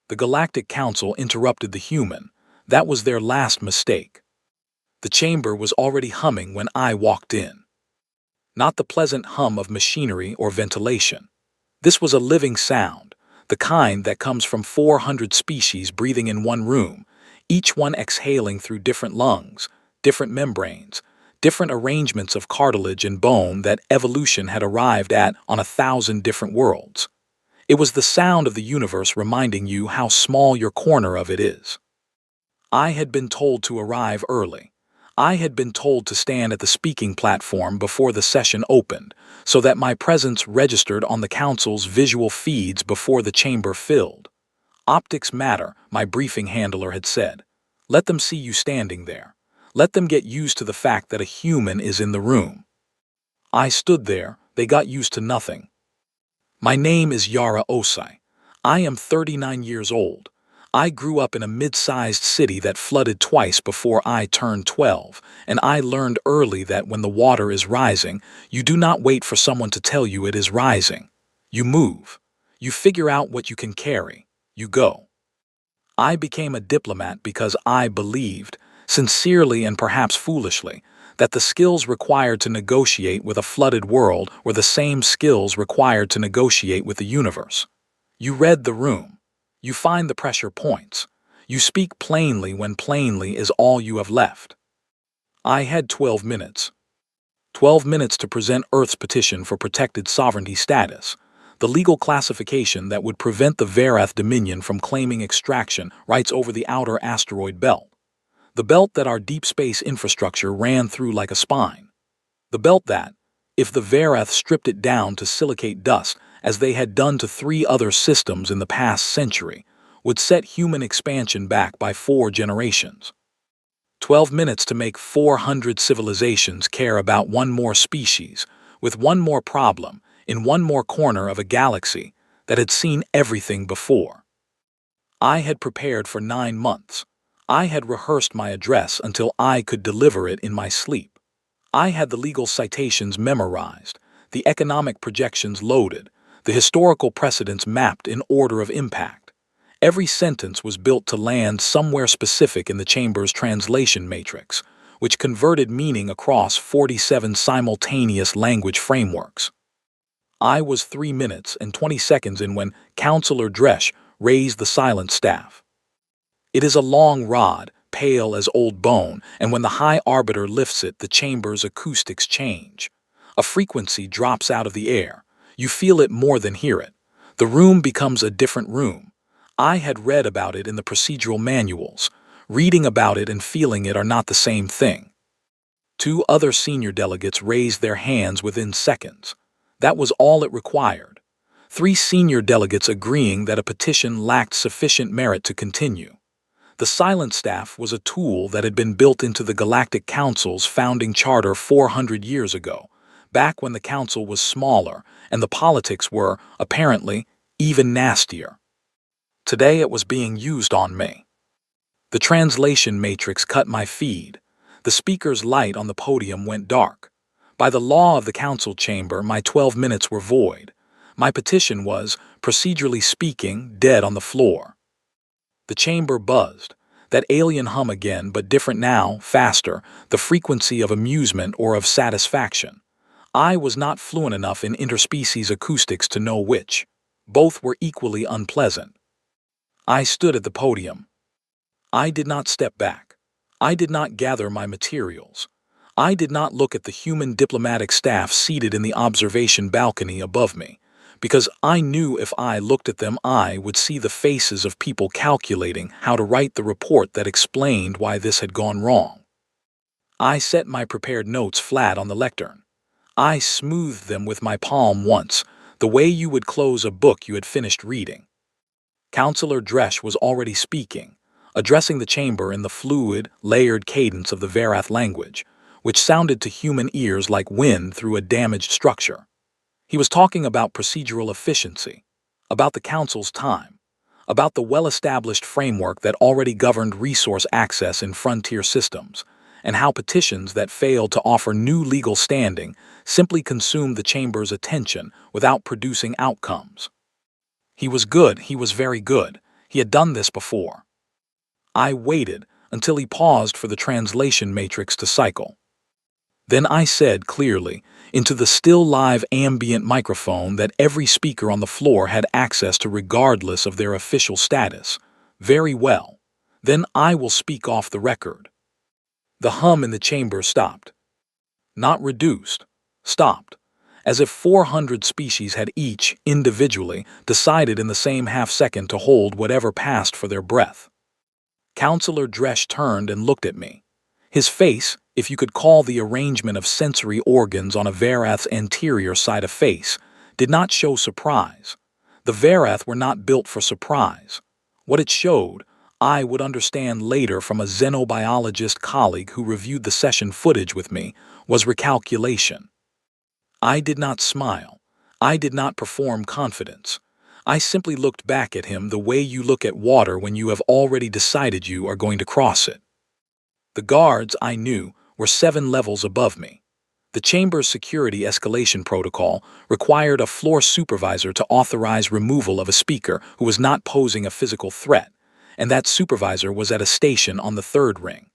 The Galactic Council interrupted the human. That was their last mistake. The chamber was already humming when I walked in. Not the pleasant hum of machinery or ventilation. This was a living sound, the kind that comes from 400 species breathing in one room, each one exhaling through different lungs, different membranes, different arrangements of cartilage and bone that evolution had arrived at on 1,000 different worlds. It was the sound of the universe reminding you how small your corner of it is. I had been told to arrive early. I had been told to stand at the speaking platform before the session opened, so that my presence registered on the council's visual feeds before the chamber filled. Optics matter, my briefing handler had said. Let them see you standing there. Let them get used to the fact that a human is in the room. I stood there, they got used to nothing. My name is Yara Osai. I am 39 years old. I grew up in a mid-sized city that flooded twice before I turned 12, and I learned early that when the water is rising, you do not wait for someone to tell you it is rising. You move. You figure out what you can carry. You go. I became a diplomat because I believed, sincerely and perhaps foolishly, that the skills required to negotiate with a flooded world were the same skills required to negotiate with the universe. You read the room. You find the pressure points. You speak plainly when plainly is all you have left. I had 12 minutes. 12 minutes to present Earth's petition for protected sovereignty status, the legal classification that would prevent the Varath Dominion from claiming extraction rights over the outer asteroid belt. The belt that our deep space infrastructure ran through like a spine. The belt that, if the Varath stripped it down to silicate dust, as they had done to 3 other systems in the past century, would set human expansion back by 4 generations. 12 minutes to make 400 civilizations care about one more species, with one more problem, in one more corner of a galaxy that had seen everything before. I had prepared for 9 months. I had rehearsed my address until I could deliver it in my sleep. I had the legal citations memorized, the economic projections loaded, the historical precedents mapped in order of impact. Every sentence was built to land somewhere specific in the chamber's translation matrix, which converted meaning across 47 simultaneous language frameworks. I was 3 minutes and 20 seconds in when Councillor Dresch raised the silent staff. It is a long rod, pale as old bone, and when the high arbiter lifts it, the chamber's acoustics change. A frequency drops out of the air. You feel it more than hear it. The room becomes a different room. I had read about it in the procedural manuals. Reading about it and feeling it are not the same thing. 2 other senior delegates raised their hands within seconds. That was all it required. 3 senior delegates agreeing that a petition lacked sufficient merit to continue. The silent staff was a tool that had been built into the Galactic Council's founding charter 400 years ago, back when the council was smaller and the politics were, apparently, even nastier. Today it was being used on me. The translation matrix cut my feed. The speaker's light on the podium went dark. By the law of the council chamber, my 12 minutes were void. My petition was, procedurally speaking, dead on the floor. The chamber buzzed. That alien hum again, but different now, faster, the frequency of amusement or of satisfaction. I was not fluent enough in interspecies acoustics to know which. Both were equally unpleasant. I stood at the podium. I did not step back. I did not gather my materials. I did not look at the human diplomatic staff seated in the observation balcony above me, because I knew if I looked at them I would see the faces of people calculating how to write the report that explained why this had gone wrong. I set my prepared notes flat on the lectern. I smoothed them with my palm once, the way you would close a book you had finished reading. Councillor Dresch was already speaking, addressing the chamber in the fluid, layered cadence of the Varath language, which sounded to human ears like wind through a damaged structure. He was talking about procedural efficiency, about the council's time, about the well-established framework that already governed resource access in frontier systems, and how petitions that failed to offer new legal standing simply consumed the chamber's attention without producing outcomes. He was good, he was very good. He had done this before. I waited until he paused for the translation matrix to cycle. Then I said clearly, into the still live ambient microphone that every speaker on the floor had access to regardless of their official status, "Very well. Then I will speak off the record." The hum in the chamber stopped. Not reduced, stopped, as if 400 species had each, individually, decided in the same half-second to hold whatever passed for their breath. Counselor Dresch turned and looked at me. His face, if you could call the arrangement of sensory organs on a Verath's anterior side a face, did not show surprise. The Verath were not built for surprise. What it showed, I would understand later from a xenobiologist colleague who reviewed the session footage with me, was recalculation. I did not smile. I did not perform confidence. I simply looked back at him the way you look at water when you have already decided you are going to cross it. The guards, I knew, were 7 levels above me. The chamber's security escalation protocol required a floor supervisor to authorize removal of a speaker who was not posing a physical threat, and that supervisor was at a station on the 3rd ring.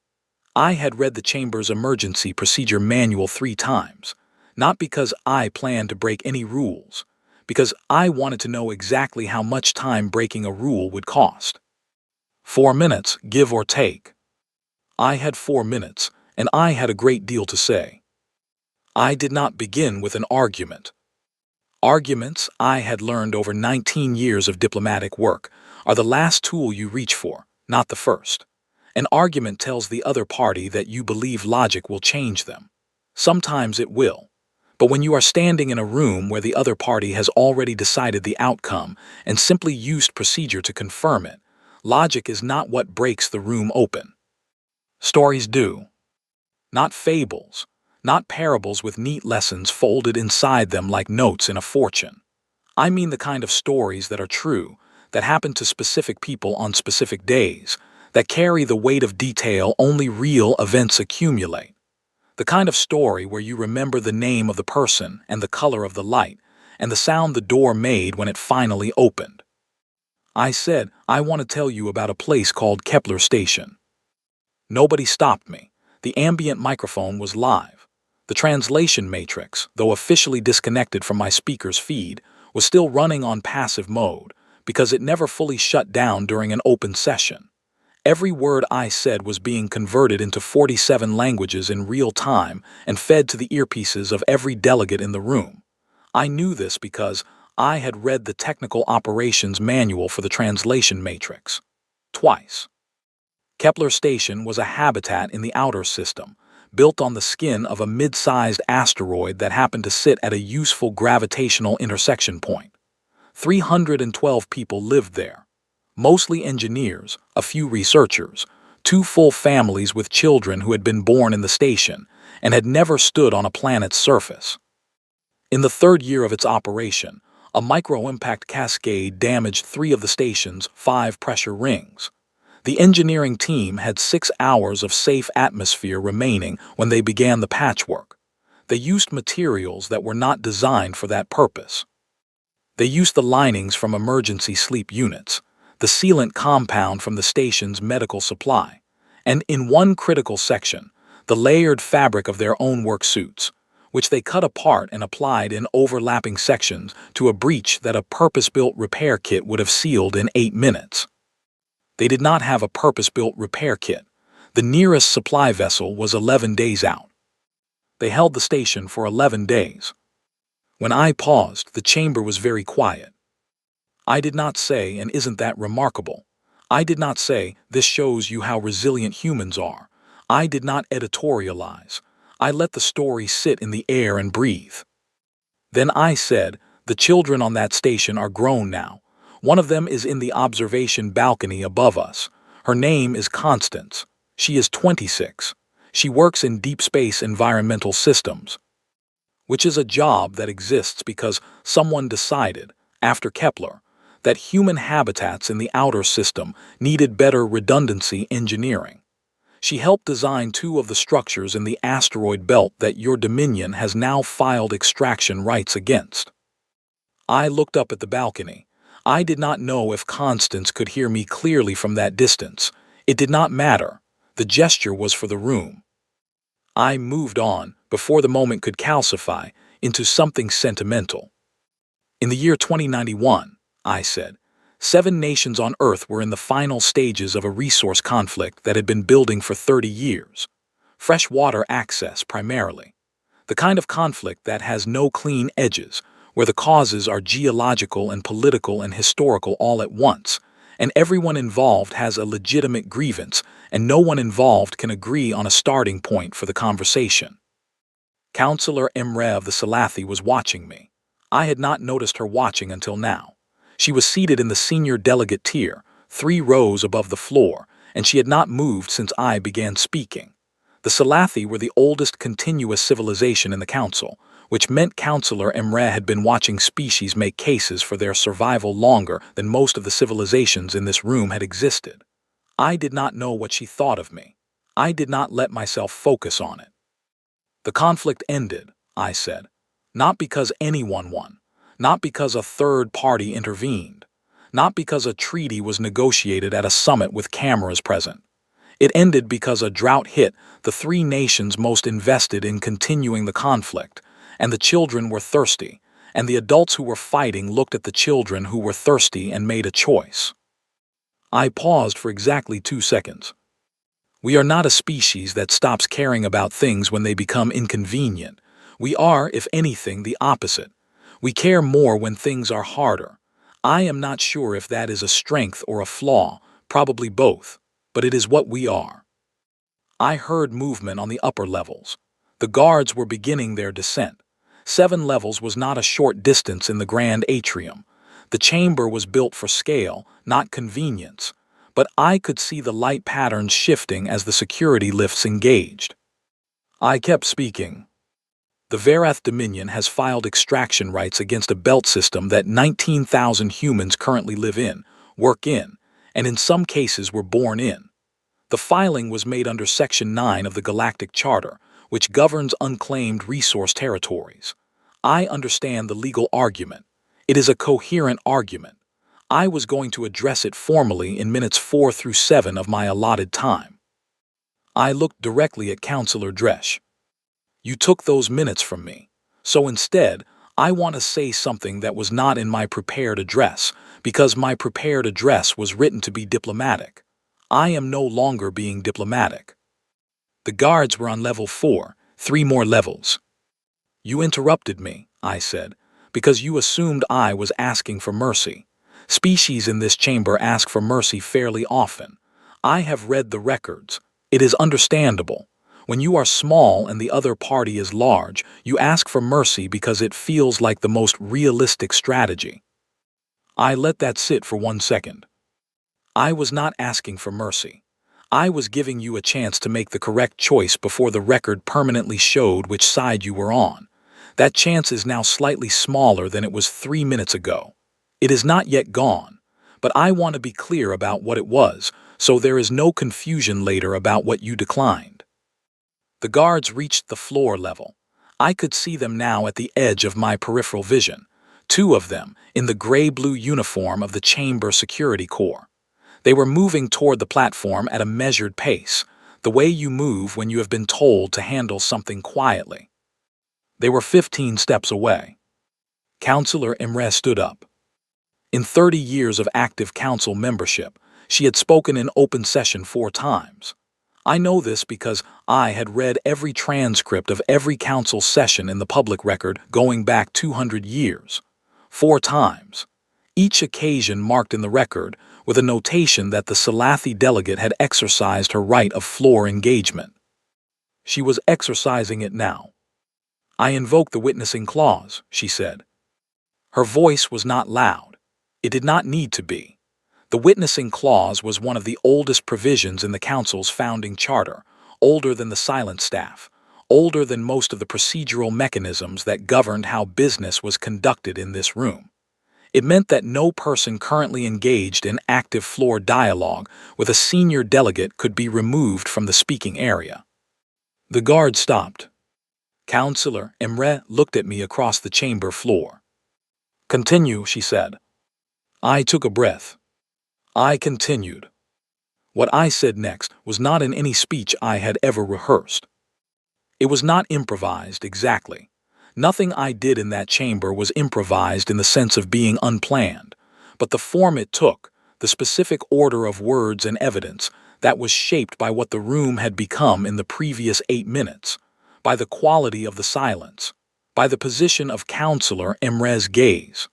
I had read the chamber's emergency procedure manual 3 times, not because I planned to break any rules, because I wanted to know exactly how much time breaking a rule would cost. 4 minutes, give or take. I had 4 minutes, and I had a great deal to say. I did not begin with an argument. Arguments, I had learned over 19 years of diplomatic work, are the last tool you reach for, not the first. An argument tells the other party that you believe logic will change them. Sometimes it will. But when you are standing in a room where the other party has already decided the outcome and simply used procedure to confirm it, logic is not what breaks the room open. Stories do. Not fables, not parables with neat lessons folded inside them like notes in a fortune. I mean the kind of stories that are true, that happen to specific people on specific days, that carry the weight of detail only real events accumulate. The kind of story where you remember the name of the person and the color of the light and the sound the door made when it finally opened. I said, I want to tell you about a place called Kepler Station. Nobody stopped me. The ambient microphone was live. The translation matrix, though officially disconnected from my speaker's feed, was still running on passive mode because it never fully shut down during an open session. Every word I said was being converted into 47 languages in real time and fed to the earpieces of every delegate in the room. I knew this because I had read the technical operations manual for the translation matrix. Twice. Kepler Station was a habitat in the outer system, built on the skin of a mid-sized asteroid that happened to sit at a useful gravitational intersection point. 312 people lived there. Mostly engineers, a few researchers, 2 full families with children who had been born in the station and had never stood on a planet's surface. In the 3rd year of its operation, a micro-impact cascade damaged 3 of the station's 5 pressure rings. The engineering team had 6 hours of safe atmosphere remaining when they began the patchwork. They used materials that were not designed for that purpose. They used the linings from emergency sleep units, the sealant compound from the station's medical supply, and in one critical section, the layered fabric of their own work suits, which they cut apart and applied in overlapping sections to a breach that a purpose-built repair kit would have sealed in 8 minutes. They did not have a purpose-built repair kit. The nearest supply vessel was 11 days out. They held the station for 11 days. When I paused, the chamber was very quiet. I did not say, and isn't that remarkable? I did not say, this shows you how resilient humans are. I did not editorialize. I let the story sit in the air and breathe. Then I said, the children on that station are grown now. One of them is in the observation balcony above us. Her name is Constance. She is 26. She works in deep space environmental systems, which is a job that exists because someone decided, after Kepler, that human habitats in the outer system needed better redundancy engineering. She helped design 2 of the structures in the asteroid belt that your Dominion has now filed extraction rights against. I looked up at the balcony. I did not know if Constance could hear me clearly from that distance. It did not matter. The gesture was for the room. I moved on, before the moment could calcify, into something sentimental. In the year 2091, I said, 7 nations on Earth were in the final stages of a resource conflict that had been building for 30 years. Fresh water access, primarily. The kind of conflict that has no clean edges, where the causes are geological and political and historical all at once, and everyone involved has a legitimate grievance, and no one involved can agree on a starting point for the conversation. Counselor Emre of the Salathi was watching me. I had not noticed her watching until now. She was seated in the senior delegate tier, 3 rows above the floor, and she had not moved since I began speaking. The Salathi were the oldest continuous civilization in the council, which meant Counselor Emre had been watching species make cases for their survival longer than most of the civilizations in this room had existed. I did not know what she thought of me. I did not let myself focus on it. The conflict ended, I said, not because anyone won, not because a third party intervened, not because a treaty was negotiated at a summit with cameras present. It ended because a drought hit the 3 nations most invested in continuing the conflict, and the children were thirsty, and the adults who were fighting looked at the children who were thirsty and made a choice. I paused for exactly 2 seconds. We are not a species that stops caring about things when they become inconvenient. We are, if anything, the opposite. We care more when things are harder. I am not sure if that is a strength or a flaw, probably both, but it is what we are. I heard movement on the upper levels. The guards were beginning their descent. 7 levels was not a short distance in the grand atrium. The chamber was built for scale, not convenience. But I could see the light patterns shifting as the security lifts engaged. I kept speaking. The Verath Dominion has filed extraction rights against a belt system that 19,000 humans currently live in, work in, and in some cases were born in. The filing was made under Section 9 of the Galactic Charter, which governs unclaimed resource territories. I understand the legal argument. It is a coherent argument. I was going to address it formally in minutes 4 through 7 of my allotted time. I looked directly at Counselor Dresch. You took those minutes from me. So instead, I want to say something that was not in my prepared address, because my prepared address was written to be diplomatic. I am no longer being diplomatic. The guards were on level 4, 3 more levels. You interrupted me, I said, because you assumed I was asking for mercy. Species in this chamber ask for mercy fairly often. I have read the records. It is understandable. When you are small and the other party is large, you ask for mercy because it feels like the most realistic strategy. I let that sit for 1 second. I was not asking for mercy. I was giving you a chance to make the correct choice before the record permanently showed which side you were on. That chance is now slightly smaller than it was 3 minutes ago. It is not yet gone, but I want to be clear about what it was, so there is no confusion later about what you declined. The guards reached the floor level. I could see them now at the edge of my peripheral vision, 2 of them in the gray-blue uniform of the Chamber Security Corps. They were moving toward the platform at a measured pace, the way you move when you have been told to handle something quietly. They were 15 steps away. Counselor Emre stood up. In 30 years of active council membership, she had spoken in open session 4 times. I know this because I had read every transcript of every council session in the public record going back 200 years. 4 times. Each occasion marked in the record with a notation that the Salathi delegate had exercised her right of floor engagement. She was exercising it now. I invoke the witnessing clause, she said. Her voice was not loud. It did not need to be. The witnessing clause was one of the oldest provisions in the Council's founding charter, older than the silent staff, older than most of the procedural mechanisms that governed how business was conducted in this room. It meant that no person currently engaged in active floor dialogue with a senior delegate could be removed from the speaking area. The guard stopped. Counselor Emre looked at me across the chamber floor. Continue, she said. I took a breath. I continued. What I said next was not in any speech I had ever rehearsed. It was not improvised exactly. Nothing I did in that chamber was improvised in the sense of being unplanned, but the form it took, the specific order of words and evidence, that was shaped by what the room had become in the previous 8 minutes, by the quality of the silence, by the position of Counselor Emre's gaze,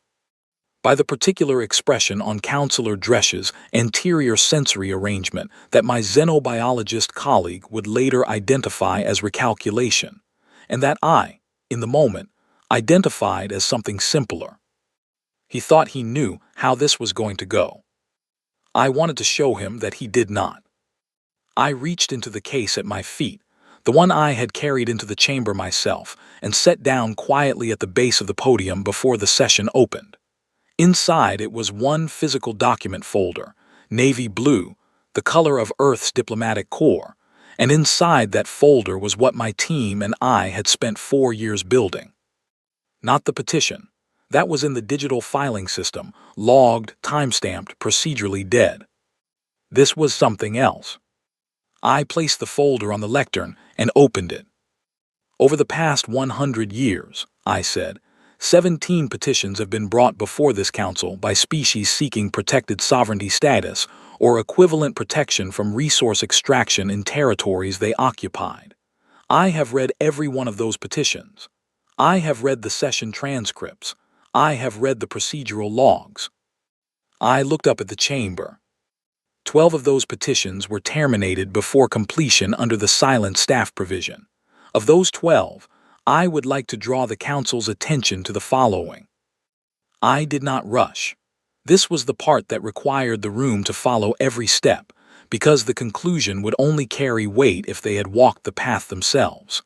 by the particular expression on Counselor Dresch's anterior sensory arrangement that my xenobiologist colleague would later identify as recalculation, and that I, in the moment, identified as something simpler. He thought he knew how this was going to go. I wanted to show him that he did not. I reached into the case at my feet, the one I had carried into the chamber myself, and sat down quietly at the base of the podium before the session opened. Inside it was one physical document folder, navy blue, the color of Earth's diplomatic corps, and inside that folder was what my team and I had spent 4 years building. Not the petition. That was in the digital filing system, logged, time-stamped, procedurally dead. This was something else. I placed the folder on the lectern and opened it. Over the past 100 years, I said, 17 petitions have been brought before this council by species seeking protected sovereignty status or equivalent protection from resource extraction in territories they occupied. I have read every one of those petitions. I have read the session transcripts. I have read the procedural logs. I looked up at the chamber. 12 of those petitions were terminated before completion under the silent staff provision. Of those 12, I would like to draw the Council's attention to the following. I did not rush. This was the part that required the room to follow every step, because the conclusion would only carry weight if they had walked the path themselves.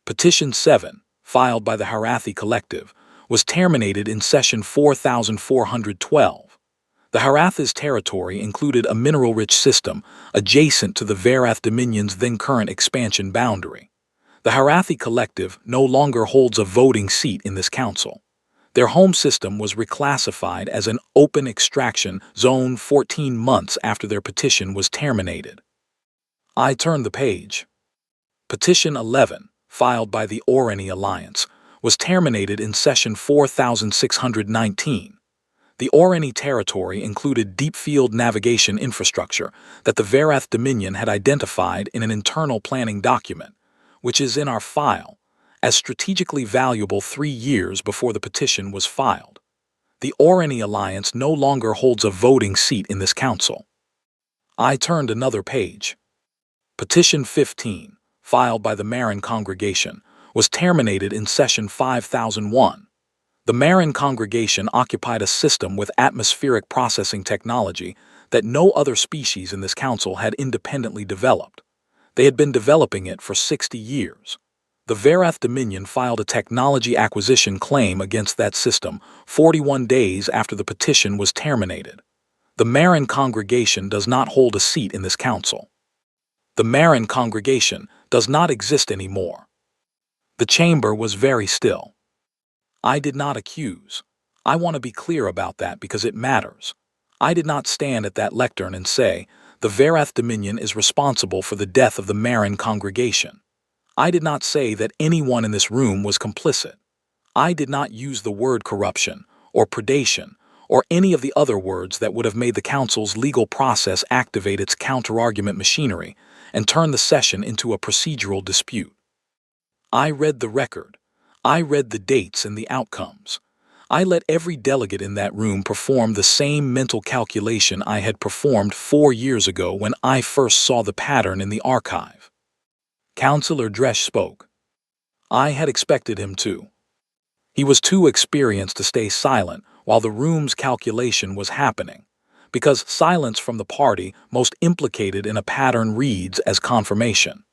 Petition 7, filed by the Harathi Collective, was terminated in Session 4412. The Haratha's territory included a mineral-rich system adjacent to the Varath Dominion's then-current expansion boundary. The Harathi Collective no longer holds a voting seat in this council. Their home system was reclassified as an open extraction zone 14 months after their petition was terminated. I turned the page. Petition 11, filed by the Orani Alliance, was terminated in Session 4619. The Orani territory included deep field navigation infrastructure that the Varath Dominion had identified in an internal planning document, which is in our file, as strategically valuable 3 years before the petition was filed. The Orani Alliance no longer holds a voting seat in this council. I turned another page. Petition 15, filed by the Marin Congregation, was terminated in Session 5001. The Marin Congregation occupied a system with atmospheric processing technology that no other species in this council had independently developed. They had been developing it for 60 years. The Varath Dominion filed a technology acquisition claim against that system 41 days after the petition was terminated. The Marin Congregation does not hold a seat in this council. The Marin Congregation does not exist anymore. The chamber was very still. I did not accuse. I want to be clear about that because it matters. I did not stand at that lectern and say, the Varath Dominion is responsible for the death of the Marin Congregation. I did not say that anyone in this room was complicit. I did not use the word corruption, or predation, or any of the other words that would have made the Council's legal process activate its counter-argument machinery and turn the session into a procedural dispute. I read the record. I read the dates and the outcomes. I let every delegate in that room perform the same mental calculation I had performed 4 years ago when I first saw the pattern in the archive. Counselor Dresch spoke. I had expected him to. He was too experienced to stay silent while the room's calculation was happening, because silence from the party most implicated in a pattern reads as confirmation.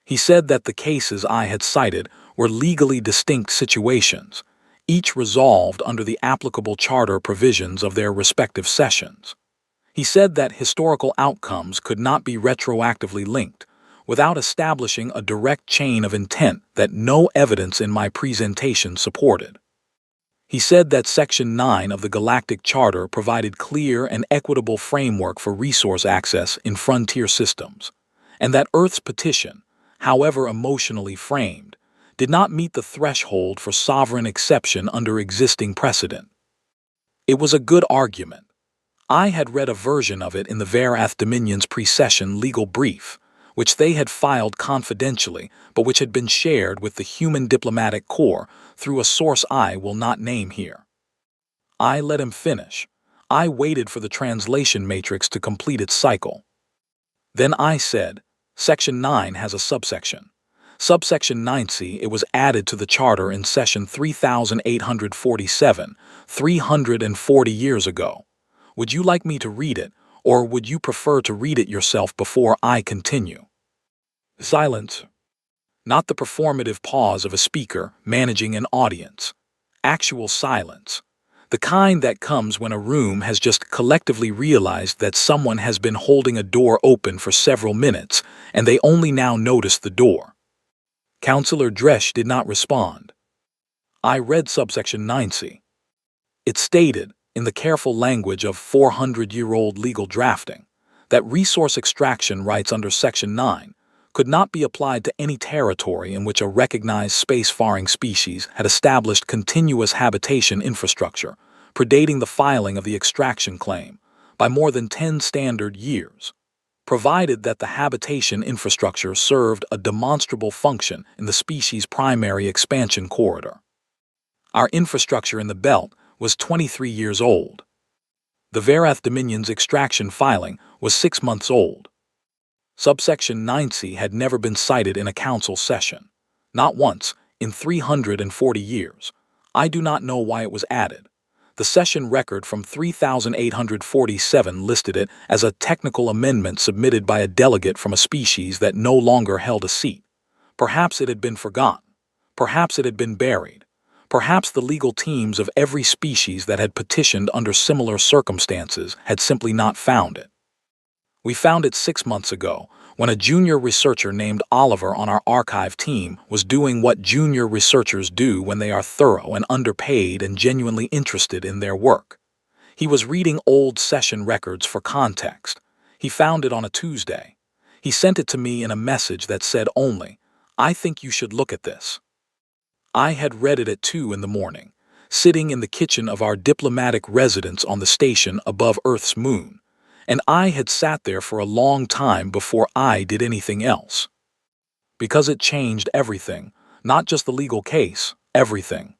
He said that the cases I had cited were legally distinct situations, each resolved under the applicable charter provisions of their respective sessions. He said that historical outcomes could not be retroactively linked without establishing a direct chain of intent that no evidence in my presentation supported. He said that Section 9 of the Galactic Charter provided clear and equitable framework for resource access in frontier systems, and that Earth's petition, however emotionally framed, did not meet the threshold for sovereign exception under existing precedent. It was a good argument. I had read a version of it in the Verath Dominion's pre-session legal brief, which they had filed confidentially but which had been shared with the Human Diplomatic Corps through a source I will not name here. I let him finish. I waited for the translation matrix to complete its cycle. Then I said, Section 9 has a subsection. Subsection 9C, it was added to the Charter in Session 3847, 340 years ago. Would you like me to read it, or would you prefer to read it yourself before I continue? Silence. Not the performative pause of a speaker managing an audience. Actual silence. The kind that comes when a room has just collectively realized that someone has been holding a door open for several minutes, and they only now notice the door. Councillor Dresch did not respond. I read subsection 9C. It stated, in the careful language of 400-year-old legal drafting, that resource extraction rights under Section 9 could not be applied to any territory in which a recognized spacefaring species had established continuous habitation infrastructure, predating the filing of the extraction claim, by more than 10 standard years, provided that the habitation infrastructure served a demonstrable function in the species' primary expansion corridor. Our infrastructure in the belt was 23 years old. The Verath Dominion's extraction filing was 6 months old. Subsection 9C had never been cited in a council session. Not once, in 340 years. I do not know why it was added. The session record from 3847 listed it as a technical amendment submitted by a delegate from a species that no longer held a seat. Perhaps it had been forgotten. Perhaps it had been buried. Perhaps the legal teams of every species that had petitioned under similar circumstances had simply not found it. We found it 6 months ago, when a junior researcher named Oliver on our archive team was doing what junior researchers do when they are thorough and underpaid and genuinely interested in their work. He was reading old session records for context. He found it on a Tuesday. He sent it to me in a message that said only, "I think you should look at this." I had read it at 2 in the morning, sitting in the kitchen of our diplomatic residence on the station above Earth's moon, and I had sat there for a long time before I did anything else. Because it changed everything, not just the legal case, everything.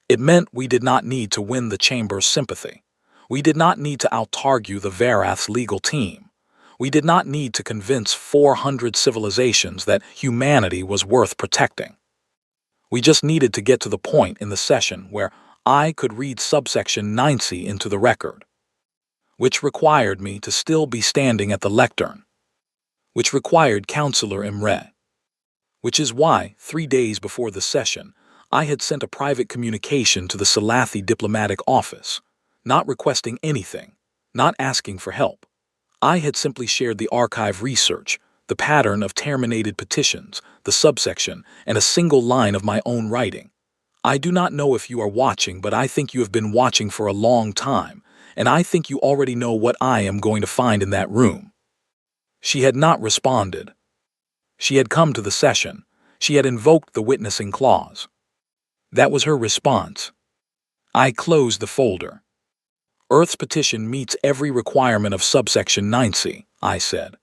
It meant we did not need to win the Chamber's sympathy. We did not need to out-argue the Verath's legal team. We did not need to convince 400 civilizations that humanity was worth protecting. We just needed to get to the point in the session where I could read subsection 9C into the record, which required me to still be standing at the lectern, which required Councillor Imre, which is why, 3 days before the session, I had sent a private communication to the Salathi diplomatic office, not requesting anything, not asking for help. I had simply shared the archive research, the pattern of terminated petitions, the subsection, and a single line of my own writing. I do not know if you are watching, but I think you have been watching for a long time, and I think you already know what I am going to find in that room. She had not responded. She had come to the session. She had invoked the witnessing clause. That was her response. I closed the folder. Earth's petition meets every requirement of subsection 9C, I said.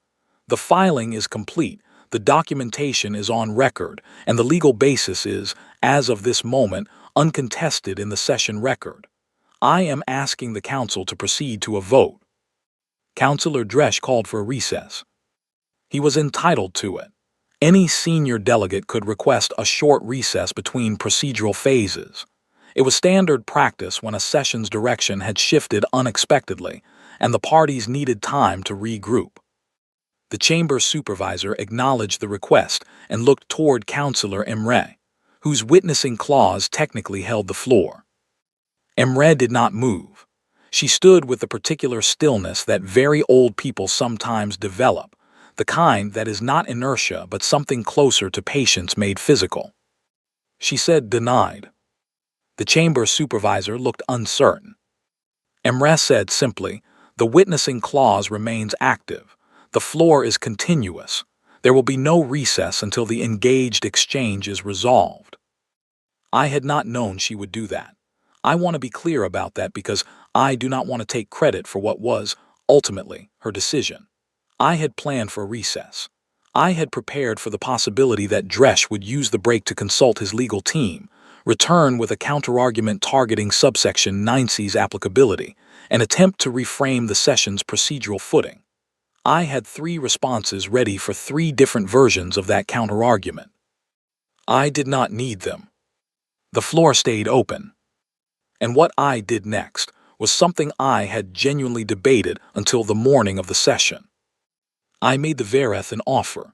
The filing is complete, the documentation is on record, and the legal basis is, as of this moment, uncontested in the session record. I am asking the Council to proceed to a vote. Councillor Dresch called for a recess. He was entitled to it. Any senior delegate could request a short recess between procedural phases. It was standard practice when a session's direction had shifted unexpectedly, and the parties needed time to regroup. The chamber supervisor acknowledged the request and looked toward Councillor Imre, whose witnessing clause technically held the floor. Imre did not move. She stood with the particular stillness that very old people sometimes develop, the kind that is not inertia but something closer to patience made physical. She said, "Denied." The chamber supervisor looked uncertain. Emre said simply, "The witnessing clause remains active. The floor is continuous. There will be no recess until the engaged exchange is resolved." I had not known she would do that. I want to be clear about that because I do not want to take credit for what was, ultimately, her decision. I had planned for a recess. I had prepared for the possibility that Dresch would use the break to consult his legal team, return with a counterargument targeting subsection 9C's applicability, and attempt to reframe the session's procedural footing. I had 3 responses ready for 3 different versions of that counterargument. I did not need them. The floor stayed open. And what I did next was something I had genuinely debated until the morning of the session. I made the Vereth an offer.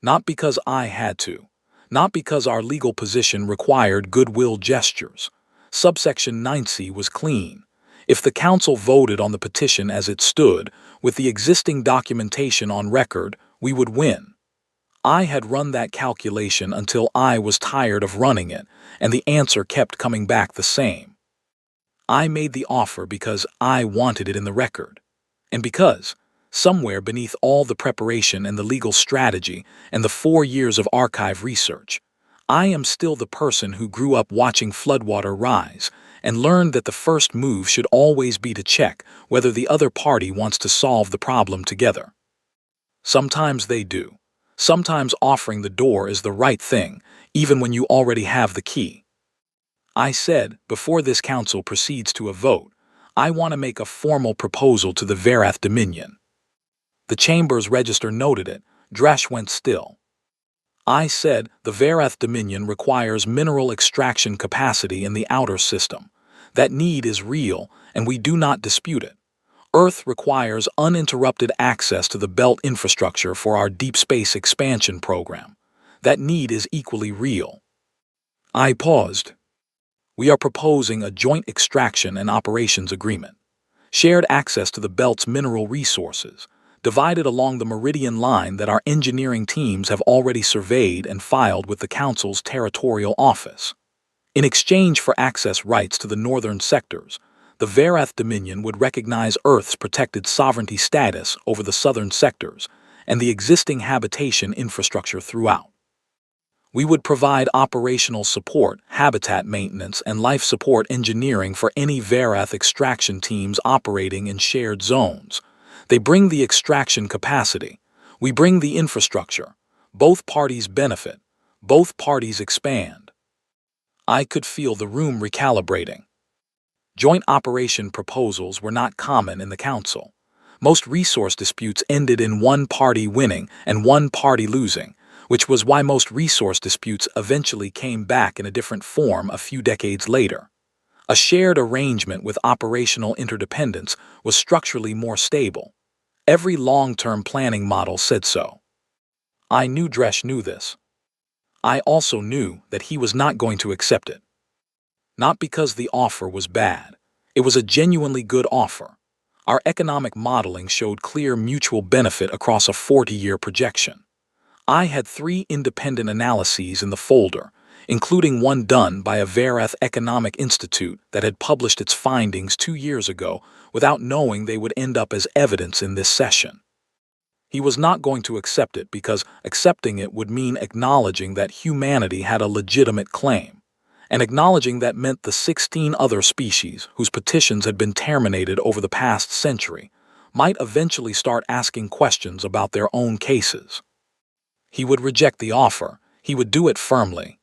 Not because I had to. Not because our legal position required goodwill gestures. Subsection 9C was clean. If the council voted on the petition as it stood, with the existing documentation on record, we would win. I had run that calculation until I was tired of running it, and the answer kept coming back the same. I made the offer because I wanted it in the record, and because, somewhere beneath all the preparation and the legal strategy and the 4 years of archive research, I am still the person who grew up watching floodwater rise and learned that the first move should always be to check whether the other party wants to solve the problem together. Sometimes they do. Sometimes offering the door is the right thing, even when you already have the key. I said, before this council proceeds to a vote, I want to make a formal proposal to the Vereth Dominion. The Chamber's register noted it. Dresch went still. I said, the Vereth Dominion requires mineral extraction capacity in the outer system. That need is real, and we do not dispute it. Earth requires uninterrupted access to the belt infrastructure for our deep space expansion program. That need is equally real. I paused. We are proposing a joint extraction and operations agreement. Shared access to the belt's mineral resources, divided along the meridian line that our engineering teams have already surveyed and filed with the Council's territorial office. In exchange for access rights to the northern sectors, the Vereth Dominion would recognize Earth's protected sovereignty status over the southern sectors and the existing habitation infrastructure throughout. We would provide operational support, habitat maintenance, and life support engineering for any Vereth extraction teams operating in shared zones. They bring the extraction capacity. We bring the infrastructure. Both parties benefit. Both parties expand. I could feel the room recalibrating. Joint operation proposals were not common in the Council. Most resource disputes ended in one party winning and one party losing, which was why most resource disputes eventually came back in a different form a few decades later. A shared arrangement with operational interdependence was structurally more stable. Every long-term planning model said so. I knew Dresch knew this. I also knew that he was not going to accept it. Not because the offer was bad. It was a genuinely good offer. Our economic modeling showed clear mutual benefit across a 40-year projection. I had 3 independent analyses in the folder, including one done by a Vereth Economic Institute that had published its findings 2 years ago without knowing they would end up as evidence in this session. He was not going to accept it because accepting it would mean acknowledging that humanity had a legitimate claim, and acknowledging that meant the 16 other species whose petitions had been terminated over the past century might eventually start asking questions about their own cases. He would reject the offer. He would do it firmly.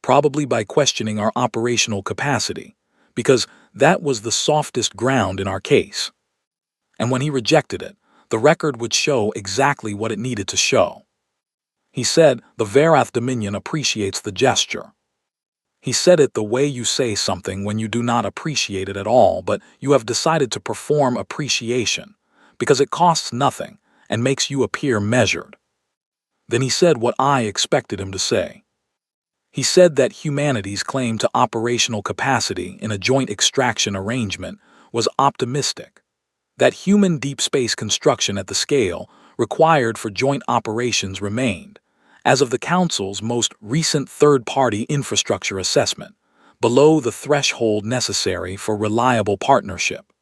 Probably by questioning our operational capacity, because that was the softest ground in our case. And when he rejected it, the record would show exactly what it needed to show. He said, the Vereth Dominion appreciates the gesture. He said it the way you say something when you do not appreciate it at all, but you have decided to perform appreciation, because it costs nothing and makes you appear measured. Then he said what I expected him to say. He said that humanity's claim to operational capacity in a joint extraction arrangement was optimistic, that human deep space construction at the scale required for joint operations remained, as of the Council's most recent third-party infrastructure assessment, below the threshold necessary for reliable partnership.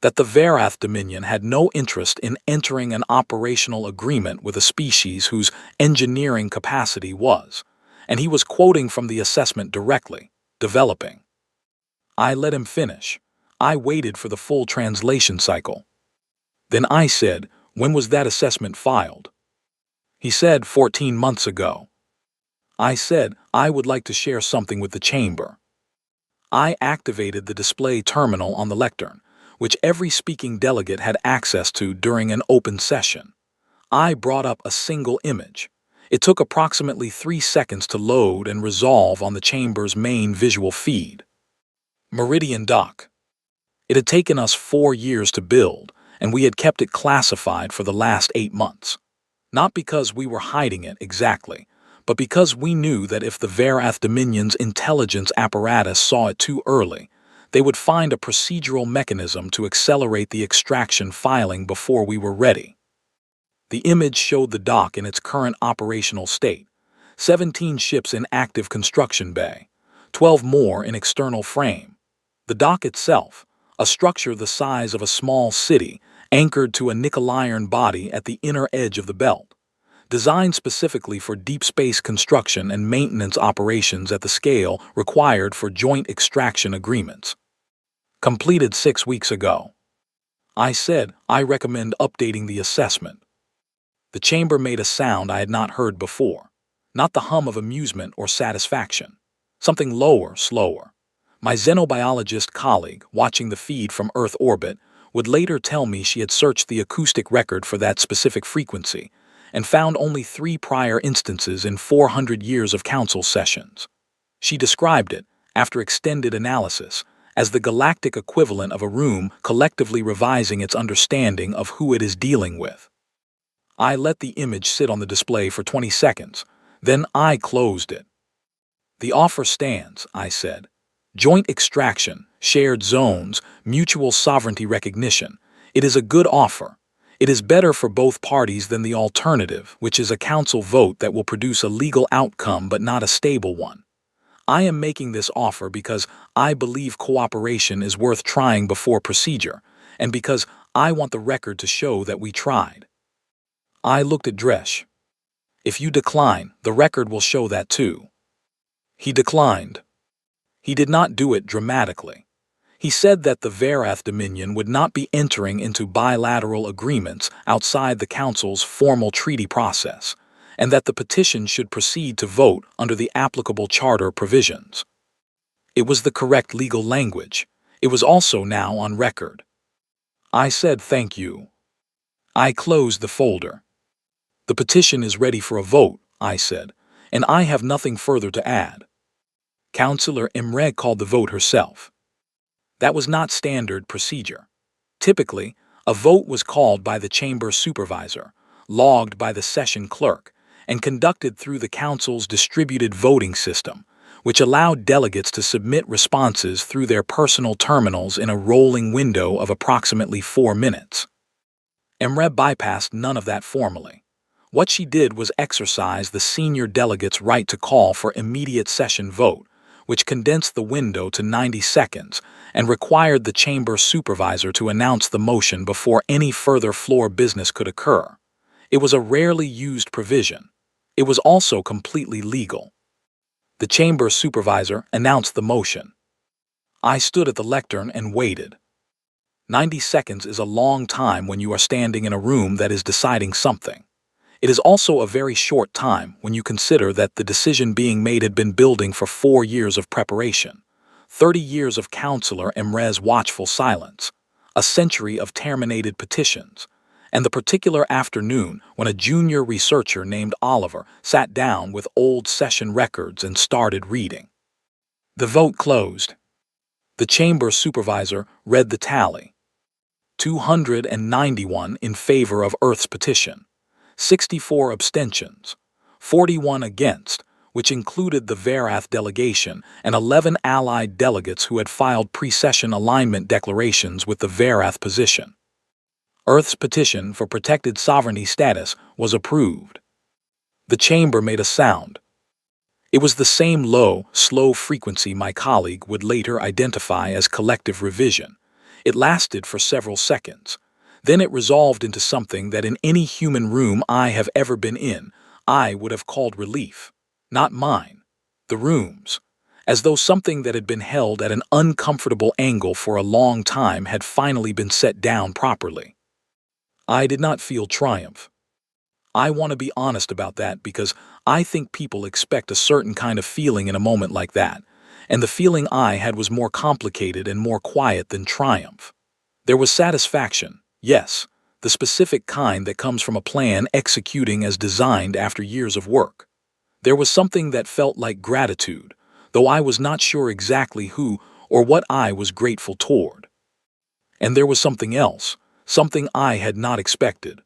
That the Varath Dominion had no interest in entering an operational agreement with a species whose engineering capacity was, and he was quoting from the assessment directly, developing. I let him finish. I waited for the full translation cycle. Then I said, when was that assessment filed? He said 14 months ago. I said, I would like to share something with the chamber. I activated the display terminal on the lectern, which every speaking delegate had access to during an open session. I brought up a single image. It took approximately 3 seconds to load and resolve on the chamber's main visual feed. Meridian Dock. It had taken us 4 years to build, and we had kept it classified for the last 8 months. Not because we were hiding it exactly, but because we knew that if the Varath Dominion's intelligence apparatus saw it too early, they would find a procedural mechanism to accelerate the extraction filing before we were ready. The image showed the dock in its current operational state, 17 ships in active construction bay, 12 more in external frame. The dock itself, a structure the size of a small city, anchored to a nickel iron body at the inner edge of the belt, designed specifically for deep space construction and maintenance operations at the scale required for joint extraction agreements. Completed 6 weeks ago. I said, I recommend updating the assessment. The chamber made a sound I had not heard before, not the hum of amusement or satisfaction, something lower, slower. My xenobiologist colleague, watching the feed from Earth orbit, would later tell me she had searched the acoustic record for that specific frequency and found only 3 prior instances in 400 years of council sessions. She described it, after extended analysis, as the galactic equivalent of a room collectively revising its understanding of who it is dealing with. I let the image sit on the display for 20 seconds, then I closed it. The offer stands, I said. Joint extraction, shared zones, mutual sovereignty recognition. It is a good offer. It is better for both parties than the alternative, which is a council vote that will produce a legal outcome but not a stable one. I am making this offer because I believe cooperation is worth trying before procedure, and because I want the record to show that we tried. I looked at Dresch. If you decline, the record will show that too. He declined. He did not do it dramatically. He said that the Varath Dominion would not be entering into bilateral agreements outside the Council's formal treaty process, and that the petition should proceed to vote under the applicable charter provisions. It was the correct legal language. It was also now on record. I said thank you. I closed the folder. The petition is ready for a vote, I said, and I have nothing further to add. Councillor Imre called the vote herself. That was not standard procedure. Typically, a vote was called by the chamber supervisor, logged by the session clerk, and conducted through the council's distributed voting system, which allowed delegates to submit responses through their personal terminals in a rolling window of approximately 4 minutes. Imre bypassed none of that formally. What she did was exercise the senior delegate's right to call for immediate session vote, which condensed the window to 90 seconds and required the chamber supervisor to announce the motion before any further floor business could occur. It was a rarely used provision. It was also completely legal. The chamber supervisor announced the motion. I stood at the lectern and waited. 90 seconds is a long time when you are standing in a room that is deciding something. It is also a very short time when you consider that the decision being made had been building for 4 years of preparation, 30 years of Councillor Imre's watchful silence, a century of terminated petitions, and the particular afternoon when a junior researcher named Oliver sat down with old session records and started reading. The vote closed. The chamber supervisor read the tally. 291 in favor of Earth's petition. 64 abstentions, 41 against, which included the Varath delegation and 11 allied delegates who had filed pre-session alignment declarations with the Varath position. Earth's petition for protected sovereignty status was approved. The chamber made a sound. It was the same low, slow frequency my colleague would later identify as collective revision. It lasted for several seconds. Then it resolved into something that in any human room I have ever been in, I would have called relief. Not mine. The room's. As though something that had been held at an uncomfortable angle for a long time had finally been set down properly. I did not feel triumph. I want to be honest about that because I think people expect a certain kind of feeling in a moment like that, and the feeling I had was more complicated and more quiet than triumph. There was satisfaction, yes, the specific kind that comes from a plan executing as designed after years of work. There was something that felt like gratitude, though I was not sure exactly who or what I was grateful toward. And there was something else, something I had not expected.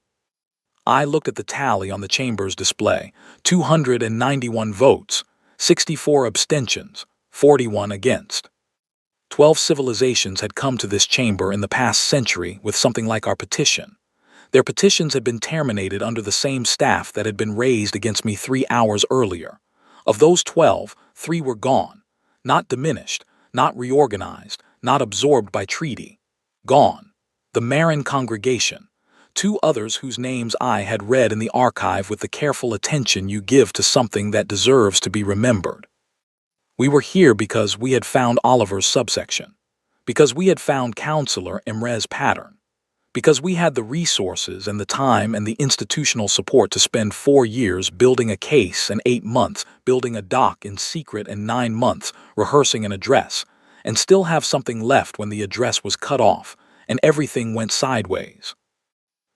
I looked at the tally on the chamber's display: 291 votes, 64 abstentions, 41 against. 12 civilizations had come to this chamber in the past century with something like our petition. Their petitions had been terminated under the same staff that had been raised against me 3 hours earlier. Of those 12, 3 were gone, not diminished, not reorganized, not absorbed by treaty. Gone. The Marin congregation. 2 others whose names I had read in the archive with the careful attention you give to something that deserves to be remembered. We were here because we had found Oliver's subsection, because we had found Counselor Imre's pattern, because we had the resources and the time and the institutional support to spend 4 years building a case and 8 months building a doc in secret and 9 months rehearsing an address, and still have something left when the address was cut off and everything went sideways.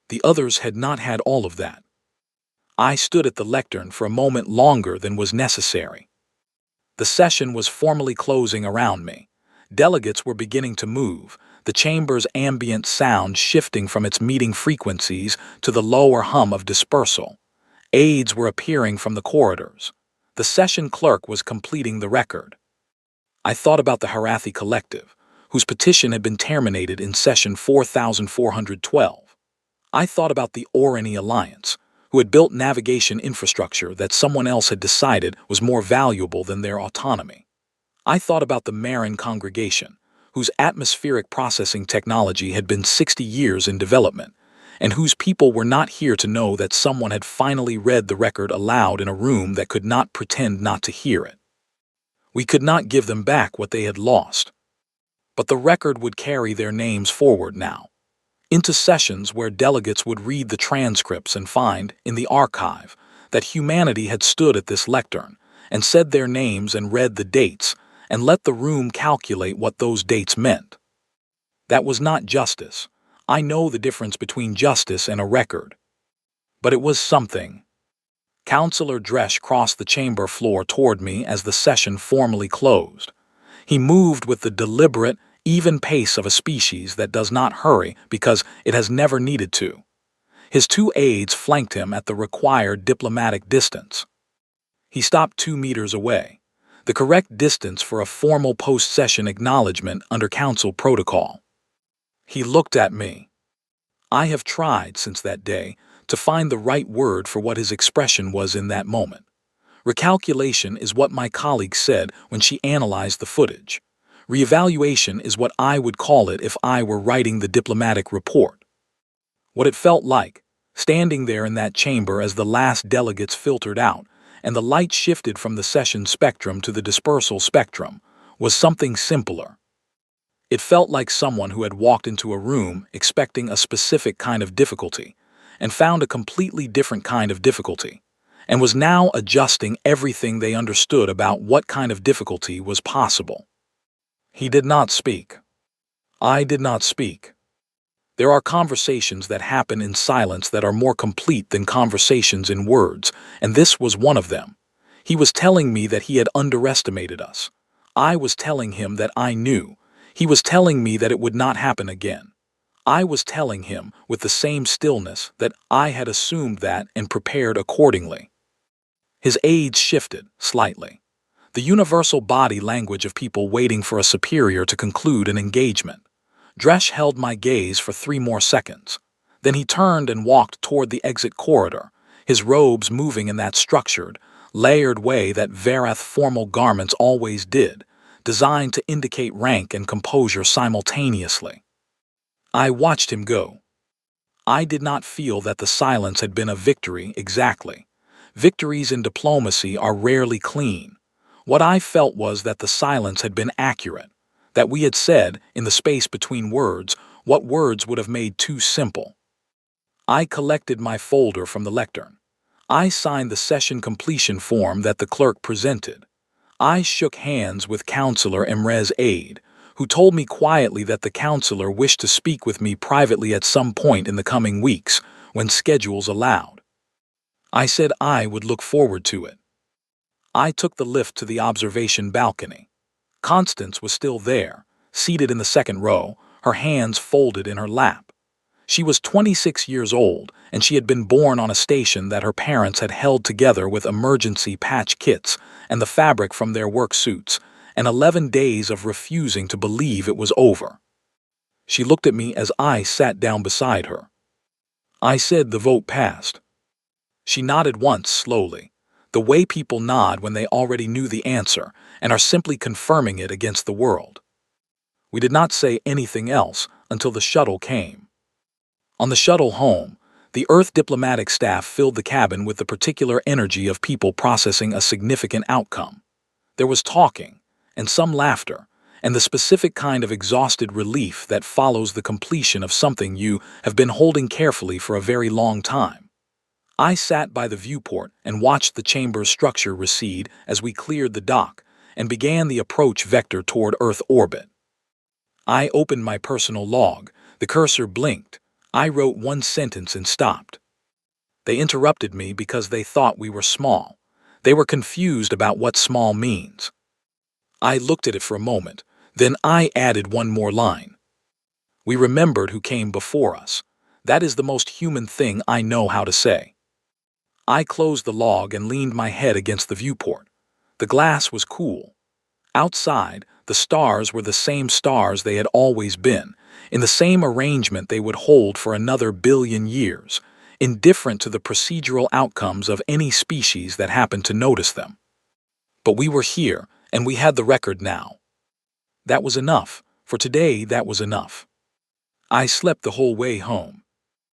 The others had not had all of that. I stood at the lectern for a moment longer than was necessary. The session was formally closing around me. Delegates were beginning to move, the chamber's ambient sound shifting from its meeting frequencies to the lower hum of dispersal. Aides were appearing from the corridors. The session clerk was completing the record. I thought about the Harathi Collective, whose petition had been terminated in session 4412. I thought about the Orani Alliance, who had built navigation infrastructure that someone else had decided was more valuable than their autonomy. I thought about the Marin congregation, whose atmospheric processing technology had been 60 years in development, and whose people were not here to know that someone had finally read the record aloud in a room that could not pretend not to hear it. We could not give them back what they had lost. But the record would carry their names forward now, into sessions where delegates would read the transcripts and find, in the archive, that humanity had stood at this lectern and said their names and read the dates and let the room calculate what those dates meant. That was not justice. I know the difference between justice and a record. But it was something. Counselor Dresch crossed the chamber floor toward me as the session formally closed. He moved with the deliberate, even pace of a species that does not hurry because it has never needed to. His 2 aides flanked him at the required diplomatic distance. He stopped 2 meters away, the correct distance for a formal post-session acknowledgement under council protocol. He looked at me. I have tried since that day to find the right word for what his expression was in that moment. Recalculation is what my colleague said when she analyzed the footage. Reevaluation is what I would call it if I were writing the diplomatic report. What it felt like, standing there in that chamber as the last delegates filtered out and the light shifted from the session spectrum to the dispersal spectrum, was something simpler. It felt like someone who had walked into a room expecting a specific kind of difficulty and found a completely different kind of difficulty, and was now adjusting everything they understood about what kind of difficulty was possible. He did not speak. I did not speak. There are conversations that happen in silence that are more complete than conversations in words, and this was one of them. He was telling me that he had underestimated us. I was telling him that I knew. He was telling me that it would not happen again. I was telling him with the same stillness that I had assumed that and prepared accordingly. His aides shifted slightly. The universal body language of people waiting for a superior to conclude an engagement. Dresch held my gaze for 3 more seconds. Then he turned and walked toward the exit corridor, his robes moving in that structured, layered way that Verath formal garments always did, designed to indicate rank and composure simultaneously. I watched him go. I did not feel that the silence had been a victory exactly. Victories in diplomacy are rarely clean. What I felt was that the silence had been accurate, that we had said, in the space between words, what words would have made too simple. I collected my folder from the lectern. I signed the session completion form that the clerk presented. I shook hands with Counselor Emre's aide, who told me quietly that the counselor wished to speak with me privately at some point in the coming weeks, when schedules allowed. I said I would look forward to it. I took the lift to the observation balcony. Constance was still there, seated in the second row, her hands folded in her lap. She was 26 years old, and she had been born on a station that her parents had held together with emergency patch kits and the fabric from their work suits, and 11 days of refusing to believe it was over. She looked at me as I sat down beside her. I said the vote passed. She nodded once slowly, the way people nod when they already knew the answer and are simply confirming it against the world. We did not say anything else until the shuttle came. On the shuttle home, the Earth diplomatic staff filled the cabin with the particular energy of people processing a significant outcome. There was talking, and some laughter, and the specific kind of exhausted relief that follows the completion of something you have been holding carefully for a very long time. I sat by the viewport and watched the chamber's structure recede as we cleared the dock and began the approach vector toward Earth orbit. I opened my personal log, the cursor blinked. I wrote one sentence and stopped. They interrupted me because they thought we were small. They were confused about what small means. I looked at it for a moment, then I added one more line. We remembered who came before us. That is the most human thing I know how to say. I closed the log and leaned my head against the viewport. The glass was cool. Outside, the stars were the same stars they had always been, in the same arrangement they would hold for another billion years, indifferent to the procedural outcomes of any species that happened to notice them. But we were here, and we had the record now. That was enough. For today, that was enough. I slept the whole way home.